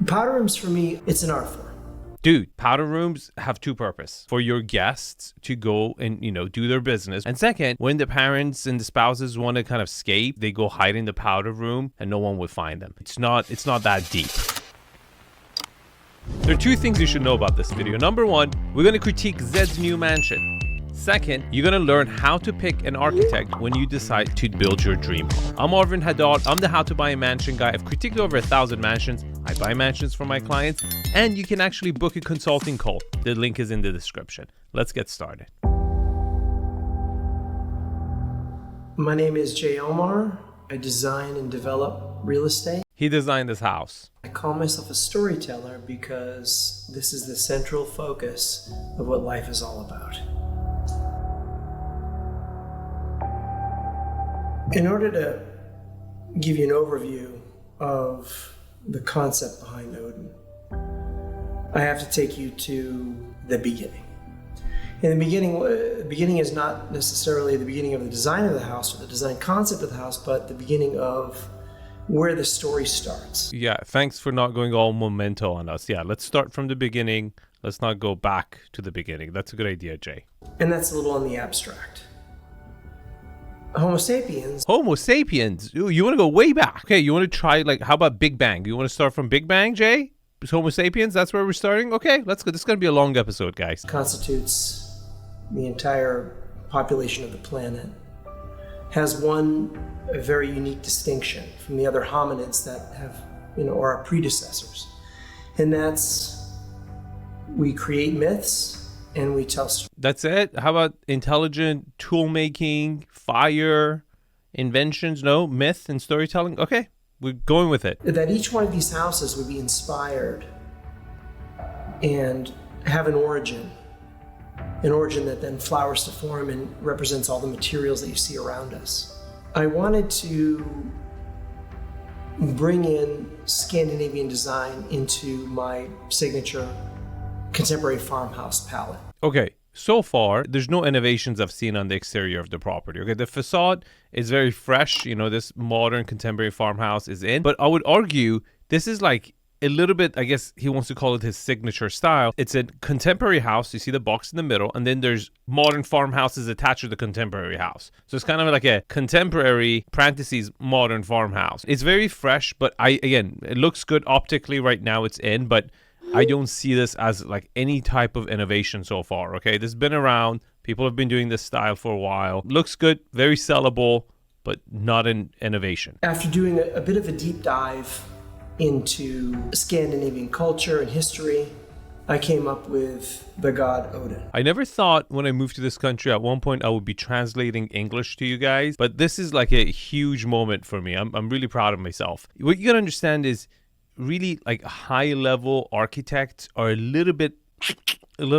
Powder rooms for me, it's an art form. Dude, powder rooms have two purposes. For your guests to go and, do their business. And second, when the parents and the spouses want to kind of escape, they go hide in the powder room and no one will find them. It's not that deep. There are two things you should know about this video. Number one, we're going to critique Zedd's new mansion. Second, you're going to learn how to pick an architect when you decide to build your dream home. I'm Arvin Haddad. I'm the How to Buy a Mansion guy. I've critiqued over 1,000 mansions. I buy mansions for my clients, and you can actually book a consulting call. The link is in the description. Let's get started. My name is 𝗕𝗓𝗓. I design and develop real estate. He designed this house. I call myself a storyteller because this is the central focus of what life is all about. In order to give you an overview of the concept behind Odin, I have to take you to the beginning. In the beginning is not necessarily the beginning of the design of the house or the design concept of the house, but the beginning of where the story starts. Yeah, thanks for not going all memento on us. Yeah, let's start from the beginning. Let's not go back to the beginning. That's a good idea, Jay. And that's a little on the abstract. Homo sapiens. Homo sapiens? Ooh, you want to go way back. Okay, you want to try, how about Big Bang? You want to start from Big Bang, Jay? Homo sapiens, that's where we're starting? Okay, let's go. This is going to be a long episode, guys. Constitutes the entire population of the planet. Has a very unique distinction from the other hominids that have, are our predecessors. And that's, we create myths and we tell stories. That's it? How about intelligent tool making, fire, inventions? No, myth and storytelling? Okay, we're going with it. That each one of these houses would be inspired and have an origin that then flowers to form and represents all the materials that you see around us. I wanted to bring in Scandinavian design into my signature contemporary farmhouse palette. Okay, so far, there's no innovations I've seen on the exterior of the property. Okay, the facade is very fresh. This modern contemporary farmhouse is in. But I would argue this is a little bit, I guess he wants to call it his signature style. It's a contemporary house. You see the box in the middle, and then there's modern farmhouses attached to the contemporary house. So it's kind of like a contemporary parentheses modern farmhouse. It's very fresh, but it looks good optically right now. It's in, but I don't see this as any type of innovation so far. Okay, this has been around. People have been doing this style for a while. Looks good, very sellable, but not an innovation. After doing a bit of a deep dive into Scandinavian culture and history, I came up with the god Odin. I never thought when I moved to this country at one point I would be translating English to you guys, but this is a huge moment for me. I'm really proud of myself. What you gotta understand is really high-level architects are a little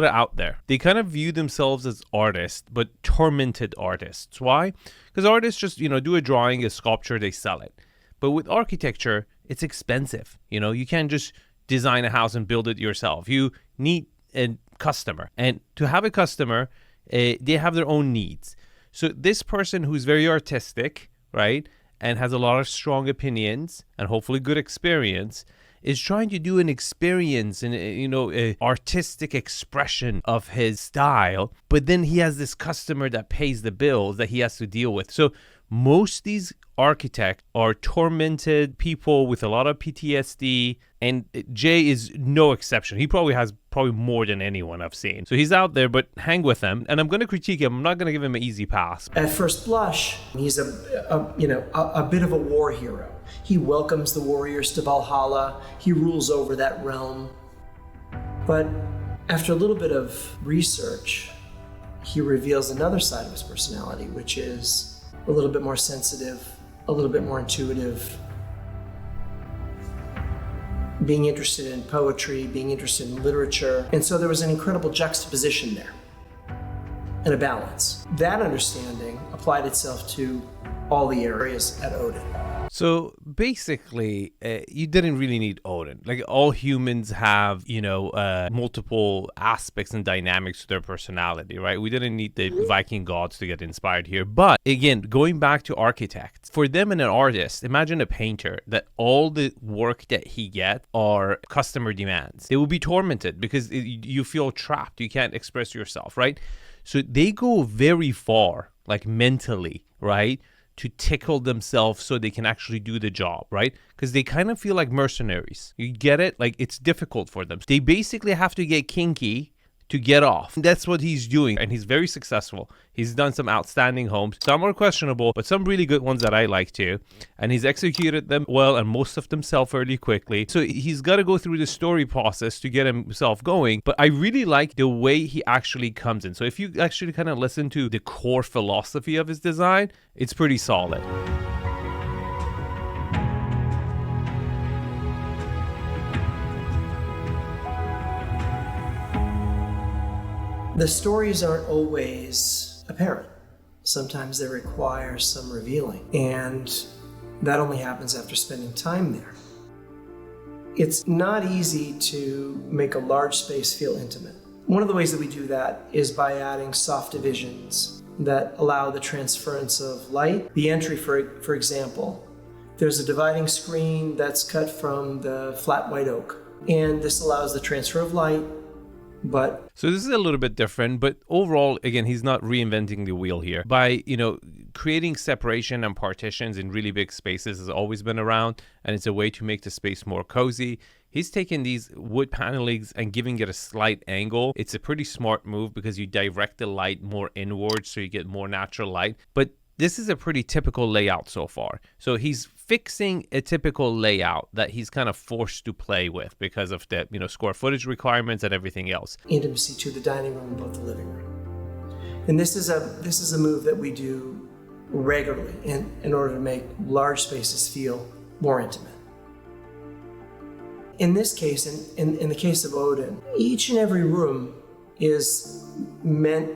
out there. They kind of view themselves as artists, but tormented artists. Why? Because artists just, do a drawing, a sculpture, they sell it. But with architecture, it's expensive. You can't just design a house and build it yourself. You need a customer. And to have a customer, they have their own needs. So this person who's very artistic, right, and has a lot of strong opinions and hopefully good experience, is trying to do an experience and a artistic expression of his style, but then he has this customer that pays the bills that he has to deal with. So most these architects are tormented people with a lot of PTSD, and Jay is no exception. He probably has more than anyone I've seen. So he's out there, but hang with him, and I'm going to critique him. I'm not going to give him an easy pass. At first blush, he's a bit of a war hero. He welcomes the warriors to Valhalla. He rules over that realm. But after a little bit of research, he reveals another side of his personality, which is a little bit more sensitive, a little bit more intuitive, being interested in poetry, being interested in literature. And so there was an incredible juxtaposition there and a balance. That understanding applied itself to all the areas at Odin. So basically, you didn't really need Odin. Like all humans have, multiple aspects and dynamics to their personality, right? We didn't need the Viking gods to get inspired here. But again, going back to architects, for them and an artist, imagine a painter that all the work that he gets are customer demands. They will be tormented because you feel trapped. You can't express yourself, right? So they go very far, like mentally, right? To tickle themselves so they can actually do the job, right? Because they kind of feel like mercenaries. You get it? Like it's difficult for them. They basically have to get kinky to get off. That's what he's doing, and he's very successful. He's done some outstanding homes. Some are questionable, but some really good ones that I like too. And he's executed them well, and most of them sell fairly quickly. So he's got to go through the story process to get himself going. But I really like the way he actually comes in. So if you actually kind of listen to the core philosophy of his design, it's pretty solid. The stories aren't always apparent. Sometimes they require some revealing, and that only happens after spending time there. It's not easy to make a large space feel intimate. One of the ways that we do that is by adding soft divisions that allow the transference of light. The entry, for example, there's a dividing screen that's cut from the flat white oak, and this allows the transfer of light. So this is a little bit different, but overall, again, he's not reinventing the wheel here. By, creating separation and partitions in really big spaces has always been around, and it's a way to make the space more cozy. He's taken these wood panelings and giving it a slight angle. It's a pretty smart move because you direct the light more inwards so you get more natural light. But this is a pretty typical layout so far. So he's fixing a typical layout that he's kind of forced to play with because of the square footage requirements and everything else. Intimacy to the dining room above the living room. And this is a move that we do regularly in order to make large spaces feel more intimate. In this case, in the case of Odin, each and every room is meant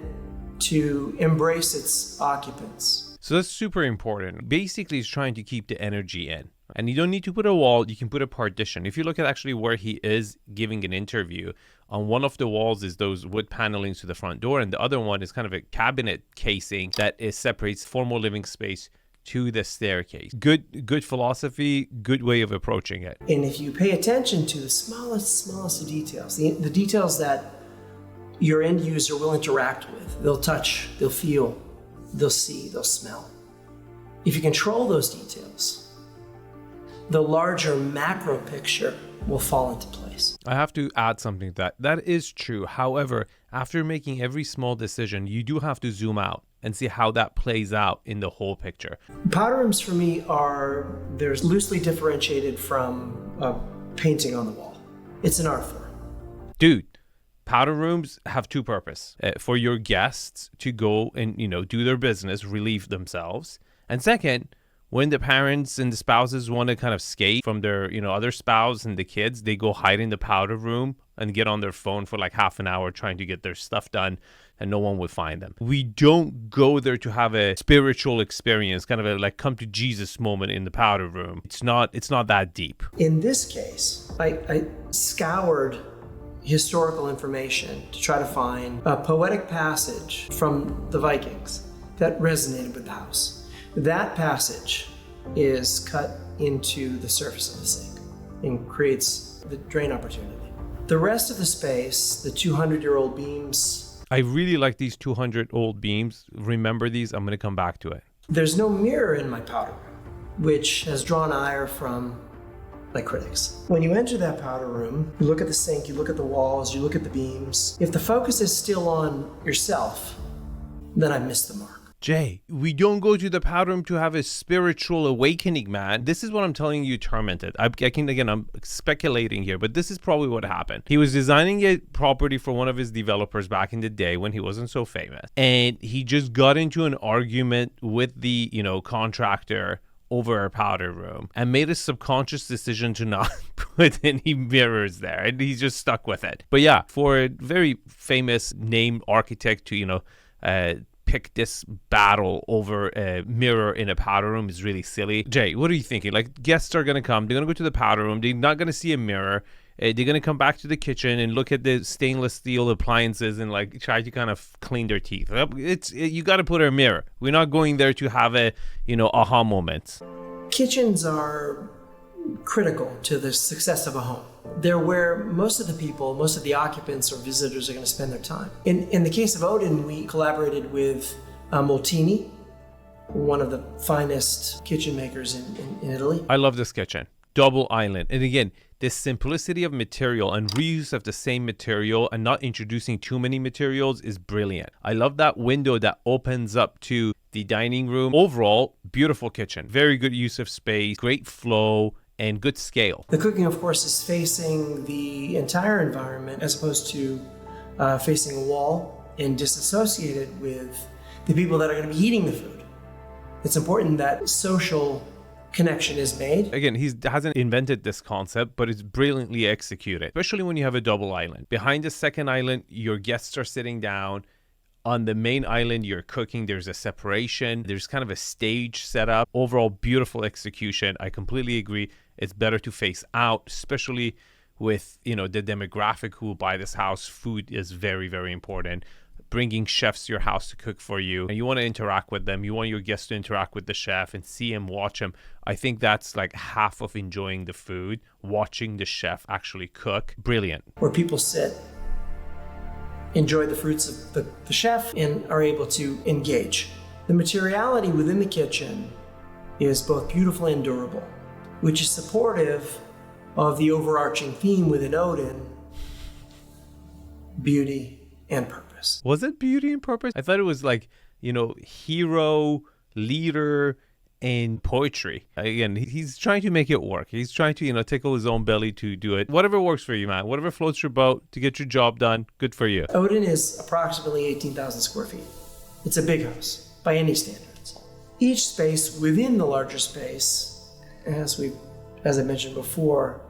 to embrace its occupants. So that's super important. Basically, he's trying to keep the energy in. And you don't need to put a wall, you can put a partition. If you look at actually where he is giving an interview, on one of the walls is those wood panelings to the front door, and the other one is kind of a cabinet casing that separates formal living space to the staircase. Good philosophy, good way of approaching it. And if you pay attention to the smallest of details, the details that your end user will interact with, they'll touch, they'll feel, they'll see, they'll smell. If you control those details, the larger macro picture will fall into place. I have to add something to that. That is true. However, after making every small decision, you do have to zoom out and see how that plays out in the whole picture. Powder rooms for me they're loosely differentiated from painting on the wall. It's an art form. Dude, powder rooms have two purposes. For your guests to go and, do their business, relieve themselves. And second, when the parents and the spouses want to kind of escape from their, other spouse and the kids, they go hide in the powder room and get on their phone for like half an hour trying to get their stuff done, and no one would find them. We don't go there to have a spiritual experience, kind of a like come to Jesus moment in the powder room. It's not that deep. In this case, I scoured historical information to try to find a poetic passage from the Vikings that resonated with the house. That passage is cut into the surface of the sink and creates the drain opportunity. The rest of the space, the 200-year-old beams. I really like these 200-old beams. Remember these? I'm going to come back to it. There's no mirror in my powder room, which has drawn ire from my critics. When you enter that powder room, you look at the sink, you look at the walls, you look at the beams. If the focus is still on yourself, then I've missed the mark. Jay, we don't go to the powder room to have a spiritual awakening, man. This is what I'm telling you, Tormented. I'm speculating here, but this is probably what happened. He was designing a property for one of his developers back in the day when he wasn't so famous. And he just got into an argument with the, contractor over a powder room and made a subconscious decision to not put any mirrors there. And he's just stuck with it. But yeah, for a very famous named architect to, pick this battle over a mirror in a powder room is really silly. Jay, what are you thinking? Like, guests are going to come. They're going to go to the powder room. They're not going to see a mirror. They're going to come back to the kitchen and look at the stainless steel appliances and like try to kind of clean their teeth. You got to put a mirror. We're not going there to have a, aha moment. Kitchens are critical to the success of a home. They're where most of the people, most of the occupants or visitors are going to spend their time. In the case of Odin, we collaborated with Molteni, one of the finest kitchen makers in Italy. I love this kitchen. Double island. And again, this simplicity of material and reuse of the same material and not introducing too many materials is brilliant. I love that window that opens up to the dining room. Overall, beautiful kitchen. Very good use of space, great flow, and good scale. The cooking, of course, is facing the entire environment as opposed to facing a wall and disassociated with the people that are going to be eating the food. It's important that social connection is made. Again, he hasn't invented this concept, but it's brilliantly executed, especially when you have a double island. Behind the second island, your guests are sitting down. On the main island, you're cooking. There's a separation. There's kind of a stage set up. Overall, beautiful execution. I completely agree. It's better to face out, especially with, the demographic who will buy this house. Food is very, very important. Bringing chefs to your house to cook for you, and you want to interact with them. You want your guests to interact with the chef and see him, watch him. I think that's like half of enjoying the food, watching the chef actually cook. Brilliant. Where people sit, enjoy the fruits of the chef, and are able to engage. The materiality within the kitchen is both beautiful and durable, which is supportive of the overarching theme within Odin, beauty and purpose. Was it beauty and purpose? I thought it was like, hero, leader, and poetry. Again, he's trying to make it work. He's trying to, tickle his own belly to do it. Whatever works for you, man. Whatever floats your boat to get your job done, good for you. Odin is approximately 18,000 square feet. It's a big house by any standards. Each space within the larger space, as I mentioned before,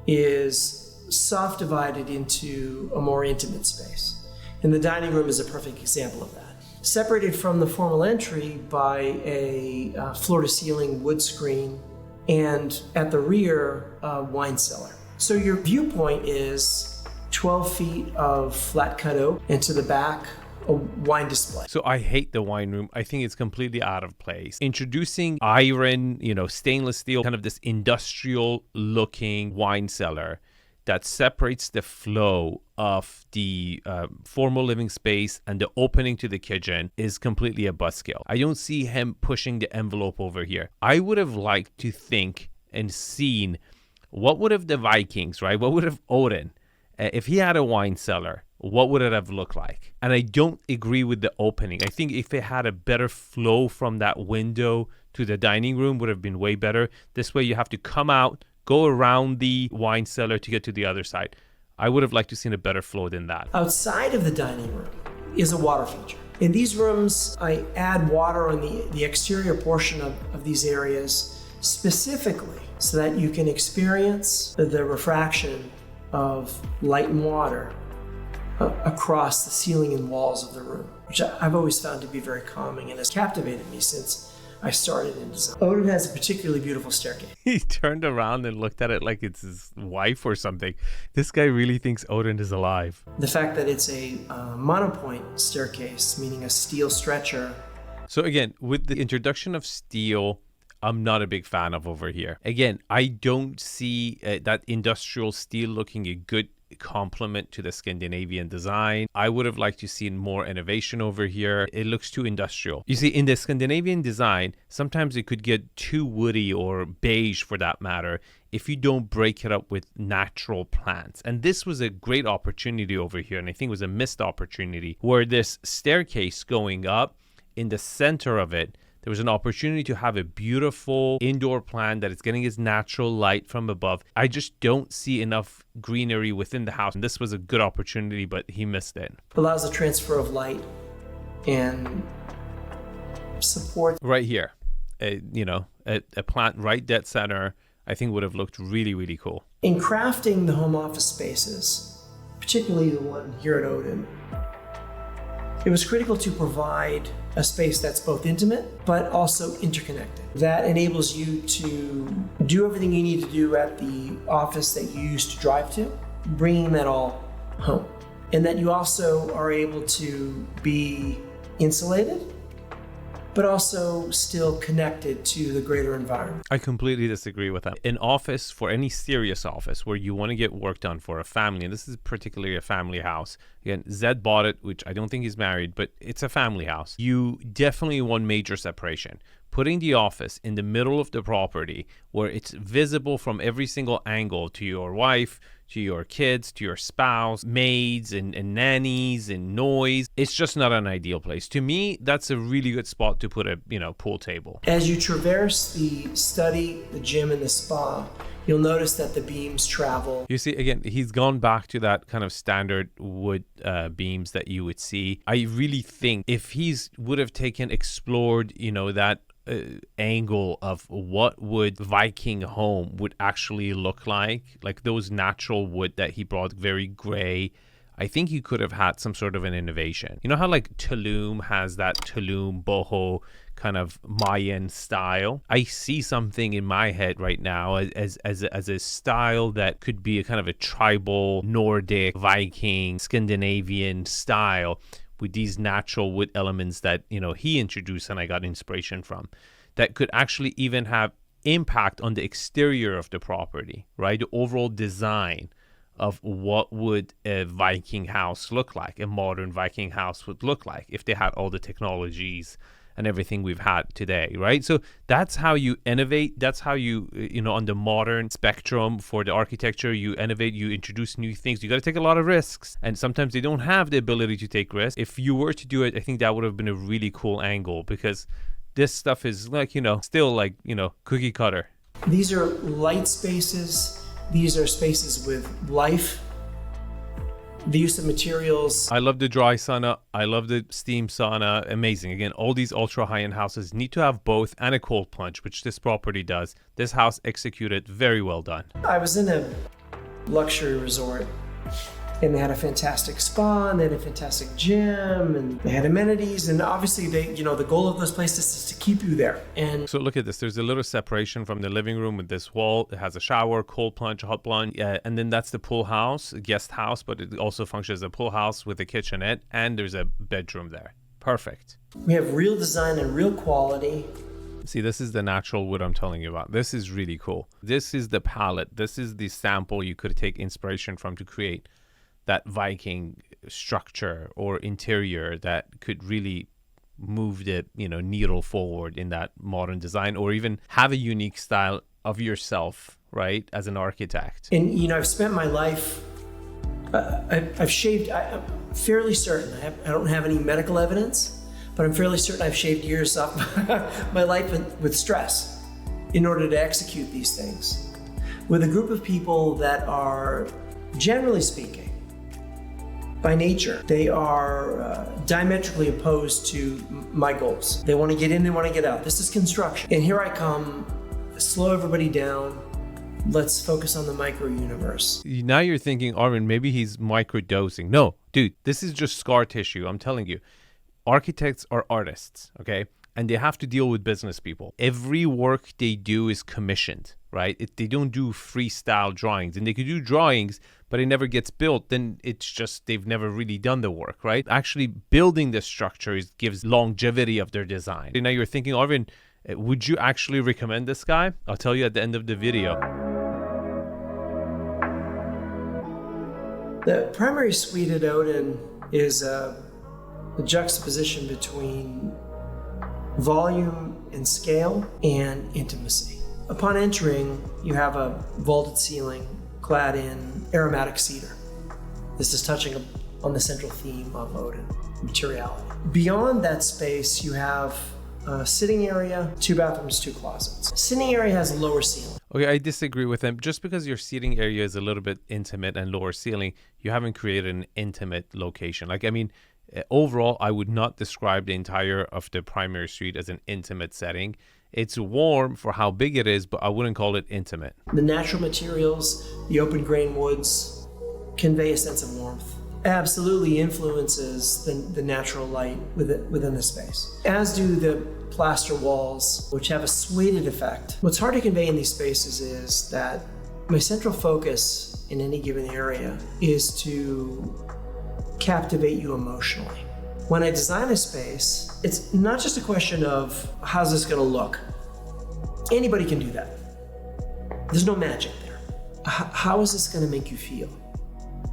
is soft divided into a more intimate space. And the dining room is a perfect example of that. Separated from the formal entry by a floor-to-ceiling wood screen, and at the rear, a wine cellar. So your viewpoint is 12 feet of flat cut oak, and to the back, a wine display. So I hate the wine room. I think it's completely out of place. Introducing iron, stainless steel, kind of this industrial looking wine cellar that separates the flow of the formal living space and the opening to the kitchen is completely a buzzkill. I don't see him pushing the envelope over here. I would have liked to think and seen what would have the Vikings, right? What would have Odin, if he had a wine cellar, what would it have looked like? And I don't agree with the opening. I think if it had a better flow from that window to the dining room would have been way better. This way you have to come out, go around the wine cellar to get to the other side. I would have liked to seen a better flow than that. Outside of the dining room is a water feature. In these rooms, I add water on the exterior portion of these areas specifically so that you can experience the refraction of light and water across the ceiling and walls of the room, which I've always found to be very calming and has captivated me since I started in design. Odin has a particularly beautiful staircase. He turned around and looked at it like it's his wife or something. This guy really thinks Odin is alive. The fact that it's a monopoint staircase, meaning a steel stretcher. So again, with the introduction of steel, I'm not a big fan of over here. Again, I don't see that industrial steel looking a good complement to the Scandinavian design. I would have liked to see more innovation over here. It looks too industrial. You see, in the Scandinavian design, sometimes it could get too woody or beige for that matter if you don't break it up with natural plants. And this was a great opportunity over here, and I think it was a missed opportunity, where this staircase going up, in the center of it, there was an opportunity to have a beautiful indoor plant that is getting its natural light from above. I just don't see enough greenery within the house. And this was a good opportunity, but he missed it. Allows the transfer of light and support. Right here, a plant right dead center, I think would have looked really, really cool. In crafting the home office spaces, particularly the one here at Odin, It was critical to provide a space that's both intimate but also interconnected. That enables you to do everything you need to do at the office that you used to drive to, bringing that all home. And that you also are able to be insulated, but also still connected to the greater environment. I completely disagree with that. An office, for any serious office where you want to get work done for a family, and this is particularly a family house. Again, Zedd bought it, which I don't think he's married, but it's a family house. You definitely want major separation. Putting the office in the middle of the property where it's visible from every single angle to your wife, to your kids, to your spouse, maids and nannies and noise. It's just not an ideal place. To me, that's a really good spot to put a, pool table. As you traverse the study, the gym, and the spa, you'll notice that the beams travel. You see, again, he's gone back to that kind of standard wood beams that you would see. I really think if he's would have explored, that angle of what would Viking home would actually look like those natural wood that he brought, very gray. I think he could have had some sort of an innovation. You know how Tulum has that Tulum boho kind of Mayan style? I see something in my head right now as a style that could be a kind of a tribal Nordic Viking Scandinavian style, with these natural wood elements that he introduced and I got inspiration from, that could actually even have impact on the exterior of the property, right? The overall design of what would a Viking house look like, a modern Viking house would look like if they had all the technologies and everything we've had today, right? So that's how you innovate. That's how you, on the modern spectrum for the architecture, you innovate, you introduce new things. You got to take a lot of risks. And sometimes they don't have the ability to take risks. If you were to do it, I think that would have been a really cool angle, because this stuff is still cookie cutter. These are light spaces. These are spaces with life. The use of materials. I love the dry sauna. I love the steam sauna. Amazing. Again, all these ultra high-end houses need to have both and a cold plunge, which this property does. This house executed very well done. I was in a luxury resort, and they had a fantastic spa, and they had a fantastic gym, and they had amenities, and obviously the goal of those places is to keep you there. And so look at this. There's a little separation from the living room with this wall. It has a shower, cold plunge, hot plunge, and then that's the pool house, guest house, but it also functions as a pool house with a kitchenette, and there's a bedroom there. Perfect. We have real design and real quality. See, this is the natural wood I'm telling you about. This is really cool. This is the palette. This is the sample you could take inspiration from to create that Viking structure or interior that could really move the needle forward in that modern design, or even have a unique style of yourself, right, as an architect. And I've spent my life, I've shaved, I'm fairly certain, I don't have any medical evidence, but I'm fairly certain I've shaved years off my life with stress in order to execute these things. With a group of people that are, generally speaking, by nature, they are diametrically opposed to my goals. They want to get in, they want to get out. This is construction. And here I come, slow everybody down. Let's focus on the micro universe. Now you're thinking, Arvin, maybe he's microdosing. No, dude, this is just scar tissue. I'm telling you, architects are artists, okay? And they have to deal with business people. Every work they do is commissioned, right? They don't do freestyle drawings, and they could do drawings, but it never gets built. Then it's just they've never really done the work, right? Actually building the structure gives longevity of their design. And now you're thinking, Arvin, would you actually recommend this guy? I'll tell you at the end of the video. The primary suite at Odin is the juxtaposition between volume and scale and intimacy. Upon entering, you have a vaulted ceiling clad in aromatic cedar. This is touching on the central theme of Odin, materiality. Beyond that space, you have a sitting area, 2 bathrooms, 2 closets. Sitting area has a lower ceiling. Okay, I disagree with him. Just because your seating area is a little bit intimate and lower ceiling, you haven't created an intimate location. Overall, I would not describe the entire of the primary suite as an intimate setting. It's warm for how big it is, but I wouldn't call it intimate. The natural materials, the open grain woods, convey a sense of warmth absolutely influences the natural light within the space, as do the plaster walls, which have a swayed effect. What's hard to convey in these spaces is that my central focus in any given area is to captivate you emotionally. When I design a space, it's not just a question of how's this going to look. Anybody can do that. There's no magic there. How is this going to make you feel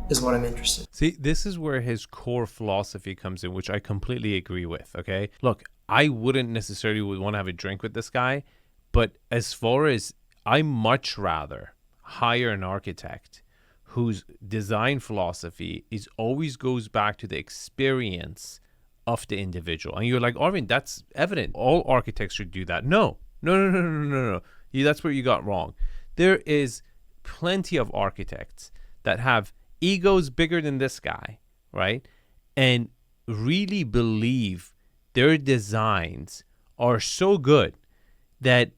is what I'm interested in. See, this is where his core philosophy comes in, which I completely agree with, okay? Look, I wouldn't necessarily want to have a drink with this guy, but as far as I much rather hire an architect whose design philosophy is always goes back to the experience of the individual. And you're like, Arvin, that's evident. All architects should do that. No. That's where you got wrong. There is plenty of architects that have egos bigger than this guy, right? And really believe their designs are so good that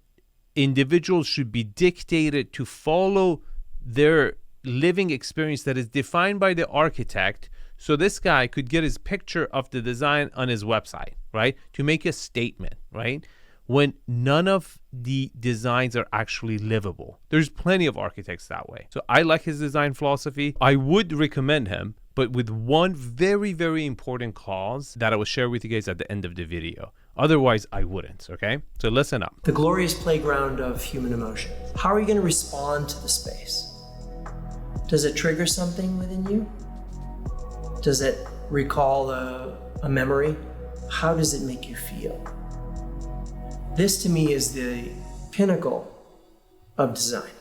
individuals should be dictated to follow their living experience that is defined by the architect, so this guy could get his picture of the design on his website, right? To make a statement, right? When none of the designs are actually livable. There's plenty of architects that way. So I like his design philosophy. I would recommend him, but with one very, very important clause that I will share with you guys at the end of the video. Otherwise, I wouldn't, okay? So listen up. The glorious playground of human emotion. How are you going to respond to the space? Does it trigger something within you? Does it recall a memory? How does it make you feel? This to me is the pinnacle of design.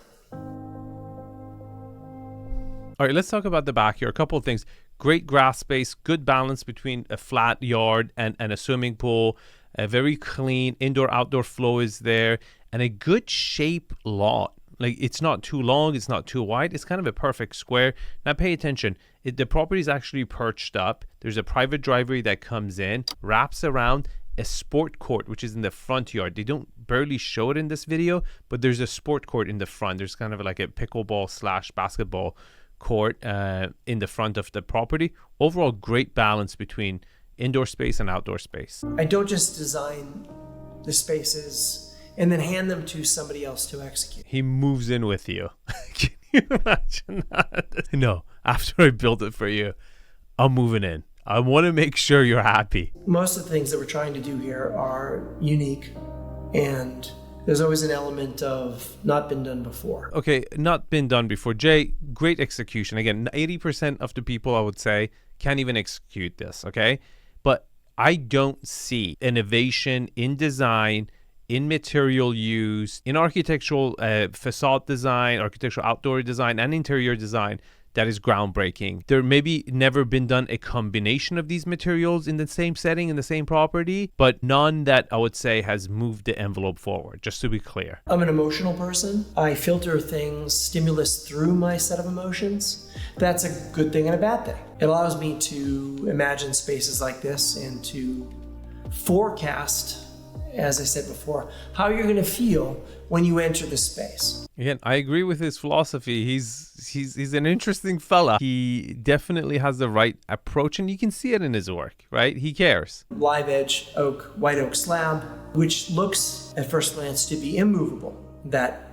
All right, let's talk about the back here. A couple of things. Great grass space, good balance between a flat yard and a swimming pool. A very clean indoor-outdoor flow is there, and a good shape lot. Like, it's not too long, it's not too wide. It's kind of a perfect square. Now, pay attention. The property is actually perched up. There's a private driveway that comes in, wraps around a sport court, which is in the front yard. They don't barely show it in this video, but there's a sport court in the front. There's kind of like a pickleball / basketball court in the front of the property. Overall, great balance between indoor space and outdoor space. I don't just design the spaces and then hand them to somebody else to execute. He moves in with you. Can you imagine that? No, after I build it for you, I'm moving in. I want to make sure you're happy. Most of the things that we're trying to do here are unique, and there's always an element of not been done before. Okay, not been done before. Jay, great execution. Again, 80% of the people, I would say, can't even execute this, okay? But I don't see innovation in design, in material use, in architectural facade design, architectural outdoor design, and interior design that is groundbreaking. There maybe never been done a combination of these materials in the same setting, in the same property, but none that I would say has moved the envelope forward, just to be clear. I'm an emotional person. I filter things, stimulus through my set of emotions. That's a good thing and a bad thing. It allows me to imagine spaces like this and to forecast, as I said before, how you're going to feel when you enter the space. Again, I agree with his philosophy. He's an interesting fella. He definitely has the right approach, and you can see it in his work, right? He cares. Live edge oak, white oak slab, which looks at first glance to be immovable, that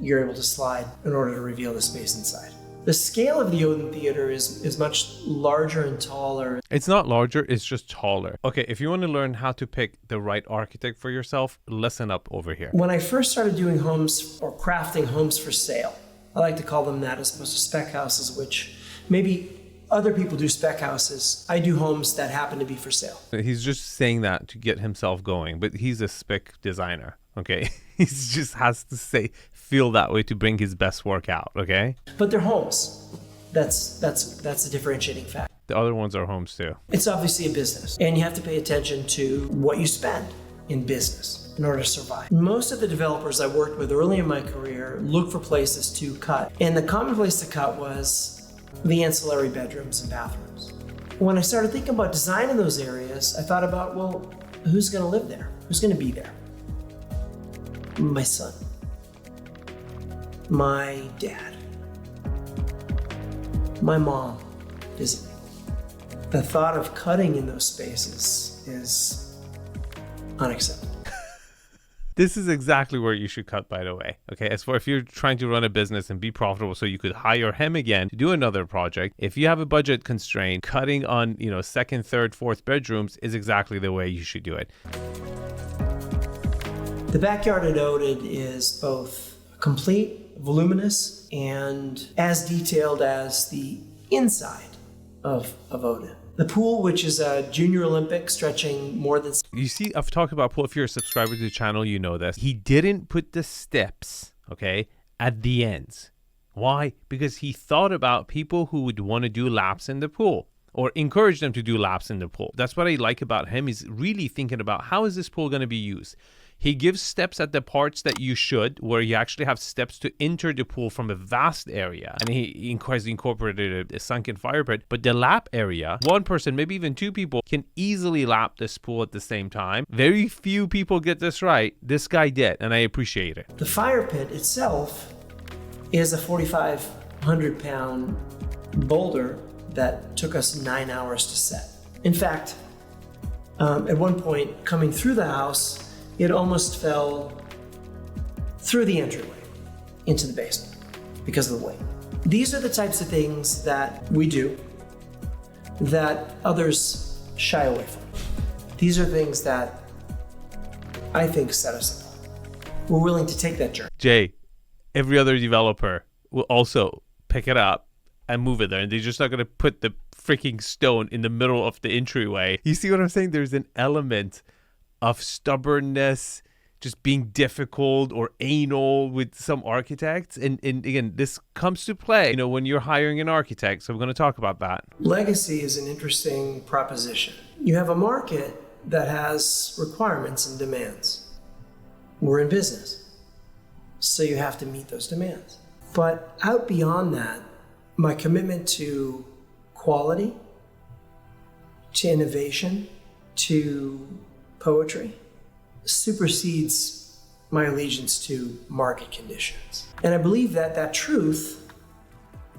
you're able to slide in order to reveal the space inside. The scale of the Odin Theater is much larger and taller. It's not larger, it's just taller. Okay, if you want to learn how to pick the right architect for yourself, listen up over here. When I first started doing homes or crafting homes for sale, I like to call them that as opposed to spec houses, which maybe other people do spec houses. I do homes that happen to be for sale. He's just saying that to get himself going, but he's a spec designer, okay? He just has to feel that way to bring his best work out, okay? But they're homes. That's the differentiating factor. The other ones are homes too. It's obviously a business, and you have to pay attention to what you spend in business in order to survive. Most of the developers I worked with early in my career looked for places to cut, and the common place to cut was the ancillary bedrooms and bathrooms. When I started thinking about design in those areas, I thought about, well, who's going to live there? Who's going to be there? My son, my dad, my mom visiting. The thought of cutting in those spaces is unacceptable. This is exactly where you should cut, by the way. Okay, as for if you're trying to run a business and be profitable so you could hire him again to do another project, if you have a budget constraint, cutting on, second, third, fourth bedrooms is exactly the way you should do it. The backyard at Haddad is both complete, voluminous, and as detailed as the inside of Haddad. The pool, which is a junior Olympic stretching more than... You see, I've talked about pool. If you're a subscriber to the channel, you know this. He didn't put the steps, okay, at the ends. Why? Because he thought about people who would want to do laps in the pool or encourage them to do laps in the pool. That's what I like about him. He's really thinking about how is this pool going to be used. He gives steps at the parts that you should, where you actually have steps to enter the pool from a vast area. And he incorporated a sunken fire pit. But the lap area, one person, maybe even two people, can easily lap this pool at the same time. Very few people get this right. This guy did, and I appreciate it. The fire pit itself is a 4,500-pound boulder that took us 9 hours to set. In fact, at one point, coming through the house, it almost fell through the entryway into the basement because of the weight. These are the types of things that we do that others shy away from. These are things that I think set us apart. We're willing to take that journey. Jay, every other developer will also pick it up and move it there, and they're just not going to put the freaking stone in the middle of the entryway. You see what I'm saying? There's an element of stubbornness, just being difficult or anal with some architects. And again, this comes to play, when you're hiring an architect. So we're going to talk about that. Legacy is an interesting proposition. You have a market that has requirements and demands. We're in business, so you have to meet those demands. But out beyond that, my commitment to quality, to innovation, to poetry supersedes my allegiance to market conditions. And I believe that that truth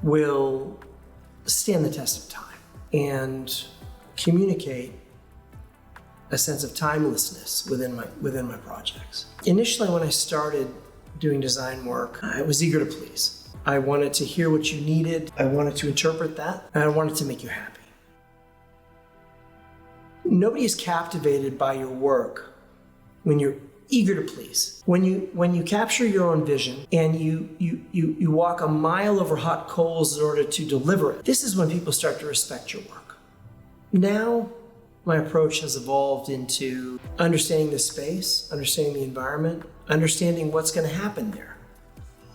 will stand the test of time and communicate a sense of timelessness within my projects. Initially, when I started doing design work, I was eager to please. I wanted to hear what you needed. I wanted to interpret that, and I wanted to make you happy. Nobody is captivated by your work when you're eager to please. When you capture your own vision and you walk a mile over hot coals in order to deliver it, this is when people start to respect your work. Now, my approach has evolved into understanding the space, understanding the environment, understanding what's going to happen there.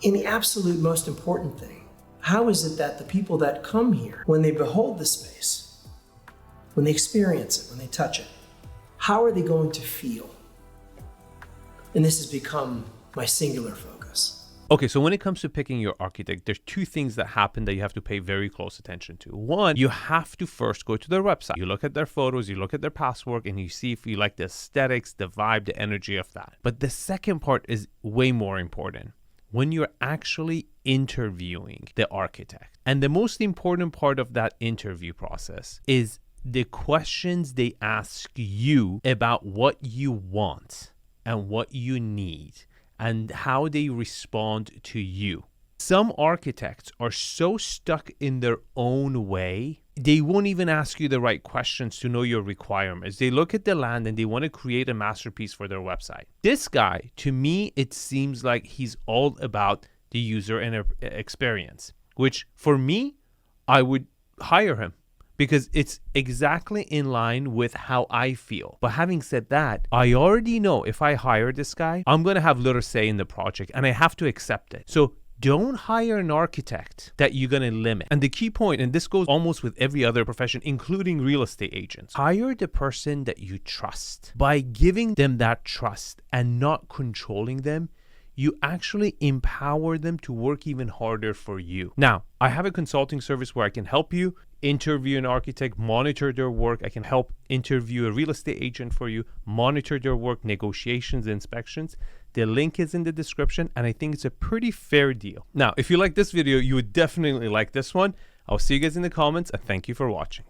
And the absolute most important thing, how is it that the people that come here, when they behold the space, when they experience it, when they touch it, how are they going to feel? And this has become my singular focus. Okay, so when it comes to picking your architect, there's two things that happen that you have to pay very close attention to. One, you have to first go to their website. You look at their photos, you look at their past work, and you see if you like the aesthetics, the vibe, the energy of that. But the second part is way more important. When you're actually interviewing the architect. And the most important part of that interview process is the questions they ask you about what you want and what you need and how they respond to you. Some architects are so stuck in their own way, they won't even ask you the right questions to know your requirements. They look at the land and they want to create a masterpiece for their website. This guy, to me, it seems like he's all about the user experience, which for me, I would hire him, because it's exactly in line with how I feel. But having said that, I already know if I hire this guy, I'm going to have little say in the project and I have to accept it. So don't hire an architect that you're going to limit. And the key point, and this goes almost with every other profession, including real estate agents, hire the person that you trust. By giving them that trust and not controlling them, you actually empower them to work even harder for you. Now, I have a consulting service where I can help you interview an architect, monitor their work. I can help interview a real estate agent for you, monitor their work, negotiations, inspections. The link is in the description, and I think it's a pretty fair deal. Now, if you like this video, you would definitely like this one. I'll see you guys in the comments, and thank you for watching.